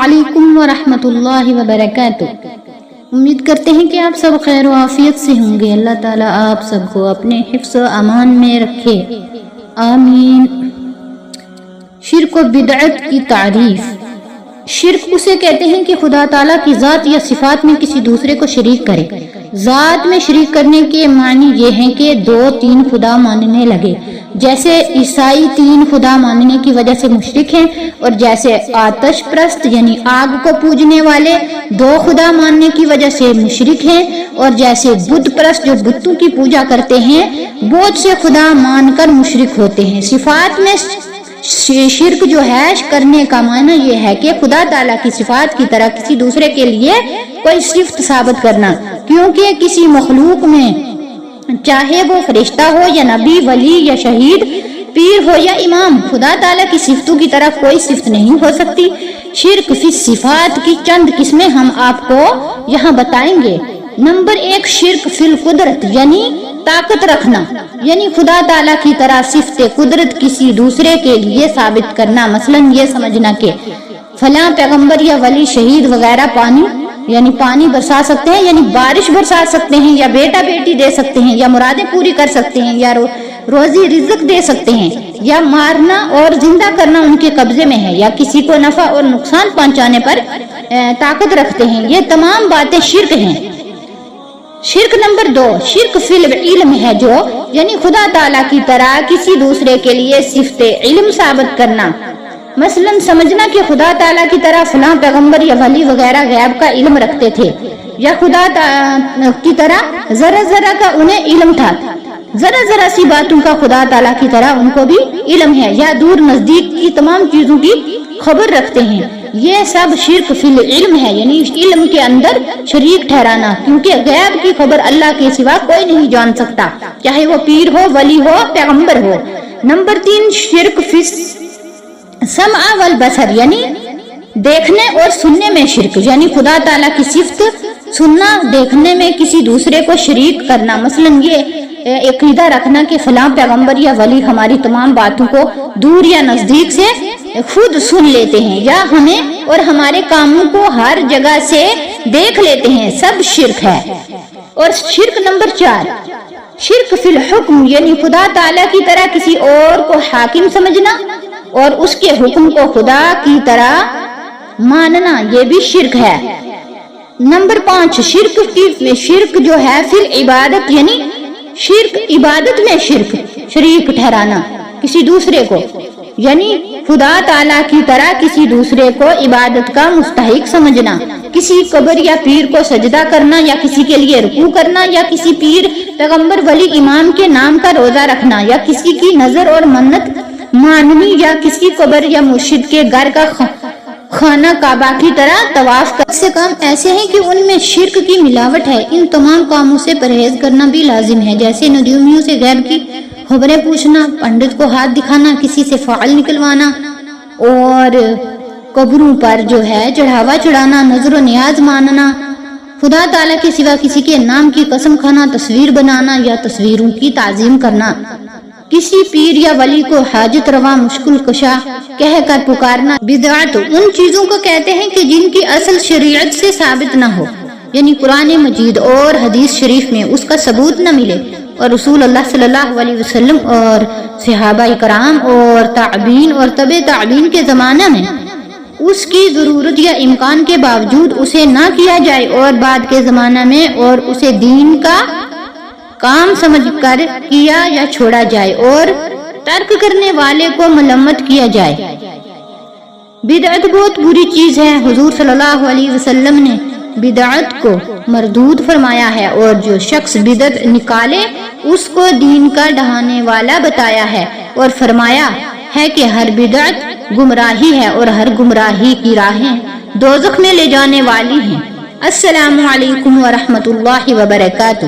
علیکم ورحمۃ اللہ وبرکاتہ۔ امید کرتے ہیں کہ آپ سب خیر و عافیت سے ہوں گے۔ اللہ تعالیٰ آپ سب کو اپنے حفظ و امان میں رکھے، آمین۔ شرک و بدعت کی تعریف۔ شرک اسے کہتے ہیں کہ خدا تعالیٰ کی ذات یا صفات میں کسی دوسرے کو شریک کرے۔ ذات میں شریک کرنے کے معنی یہ ہیں کہ دو تین خدا ماننے لگے، جیسے عیسائی تین خدا ماننے کی وجہ سے مشرک ہیں، اور جیسے آتش پرست یعنی آگ کو پوجنے والے دو خدا ماننے کی وجہ سے مشرک ہیں، اور جیسے بت پرست جو بتوں کی پوجا کرتے ہیں بہت سے خدا مان کر مشرک ہوتے ہیں۔ صفات میں شرک جو ہے کرنے کا معنی یہ ہے کہ خدا تعالیٰ کی صفات کی طرح کسی دوسرے کے لیے کوئی صفت ثابت کرنا، کیونکہ کسی مخلوق میں چاہے وہ فرشتہ ہو یا نبی، ولی یا شہید، پیر ہو یا امام، خدا تعالیٰ کی صفتوں کی طرح کوئی صفت نہیں ہو سکتی۔ شرک فی صفات کی چند قسمیں ہم آپ کو یہاں بتائیں گے۔ نمبر 1، شرک فی القدرت یعنی طاقت رکھنا، یعنی خدا تعالیٰ کی طرح صفت قدرت کسی دوسرے کے لیے ثابت کرنا۔ مثلا یہ سمجھنا کہ فلاں پیغمبر یا ولی، شہید وغیرہ پانی برسا سکتے ہیں، یعنی بارش برسا سکتے ہیں، یا بیٹا بیٹی دے سکتے ہیں، یا مرادیں پوری کر سکتے ہیں، یا روزی رزق دے سکتے ہیں، یا مارنا اور زندہ کرنا ان کے قبضے میں ہے، یا کسی کو نفع اور نقصان پہنچانے پر طاقت رکھتے ہیں۔ یہ تمام باتیں شرک ہیں۔ شرک نمبر 2، شرک فی العلم ہے، جو یعنی خدا تعالیٰ کی طرح کسی دوسرے کے لیے صفت علم ثابت کرنا۔ مثلا سمجھنا کہ خدا تعالیٰ کی طرح فلاں پیغمبر یا ولی وغیرہ غیب کا علم رکھتے تھے، یا خدا کی طرح ذرا ذرا کا انہیں علم تھا، ذرا ذرا سی باتوں کا خدا تعالیٰ کی طرح ان کو بھی علم ہے، یا دور نزدیک کی تمام چیزوں کی خبر رکھتے ہیں۔ یہ سب شرک فی العلم ہے، یعنی علم کے اندر شریک ٹھہرانا، کیونکہ غیب کی خبر اللہ کے سوا کوئی نہیں جان سکتا، چاہے وہ پیر ہو، ولی ہو، پیغمبر ہو۔ نمبر 3، شرک فی سمع والبصر یعنی دیکھنے اور سننے میں شرک، یعنی خدا تعالیٰ کی صفت سننا، دیکھنے میں کسی دوسرے کو شریک کرنا۔ مثلا یہ عقیدہ رکھنا کہ فلاں پیغمبر یا ولی ہماری تمام باتوں کو دور یا نزدیک سے خود سن لیتے ہیں، یا ہمیں اور ہمارے کاموں کو ہر جگہ سے دیکھ لیتے ہیں، سب شرک ہے۔ اور شرک نمبر 4، شرک فی الحکم یعنی خدا تعالیٰ کی طرح کسی اور کو حاکم سمجھنا اور اس کے حکم کو خدا کی طرح ماننا، یہ بھی شرک ہے۔ نمبر 5، شرک جو ہے فی العبادت یعنی شرک عبادت میں شریک ٹھہرانا کسی دوسرے کو، یعنی خدا تعالیٰ کی طرح کسی دوسرے کو عبادت کا مستحق سمجھنا، کسی قبر یا پیر کو سجدہ کرنا، یا کسی کے لیے رکوع کرنا، یا کسی پیر، پیغمبر، ولی، امام کے نام کا روزہ رکھنا، یا کسی کی نظر اور منت ماننی، یا کسی قبر یا مرشد کے گھر کا خانہ کعبہ کی طرح طواف کر سے کام ایسے ہیں کہ ان میں شرک کی ملاوٹ ہے۔ ان تمام کاموں سے پرہیز کرنا بھی لازم ہے، جیسے نجومیوں سے غیب کی خبریں پوچھنا، پنڈت کو ہاتھ دکھانا، کسی سے فعل نکلوانا، اور قبروں پر جو ہے چڑھاوا چڑھانا، نظر و نیاز ماننا، خدا تعالیٰ کے سوا کسی کے نام کی قسم کھانا، تصویر بنانا یا تصویروں کی تعظیم کرنا، کسی پیر یا ولی کو حاجت روا، مشکل کشا کہہ کر پکارنا۔ بدعت ان چیزوں کو کہتے ہیں کہ جن کی اصل شریعت سے ثابت نہ ہو، یعنی قرآن مجید اور حدیث شریف میں اس کا ثبوت نہ ملے، اور رسول اللہ صلی اللہ علیہ وسلم اور صحابہ کرام اور تابعین اور تبع تابعین کے زمانہ میں اس کی ضرورت یا امکان کے باوجود اسے نہ کیا جائے، اور بعد کے زمانہ میں اور اسے دین کا کام سمجھ کر کیا یا چھوڑا جائے، اور ترک کرنے والے کو ملامت کیا جائے۔ بدعت بہت بری چیز ہے۔ حضور صلی اللہ علیہ وسلم نے بدعت کو مردود فرمایا ہے، اور جو شخص بدعت نکالے اس کو دین کا ڈھانے والا بتایا ہے، اور فرمایا ہے کہ ہر بدعت گمراہی ہے، اور ہر گمراہی کی راہیں دوزخ میں لے جانے والی ہیں۔ السلام علیکم ورحمۃ اللہ وبرکاتہ۔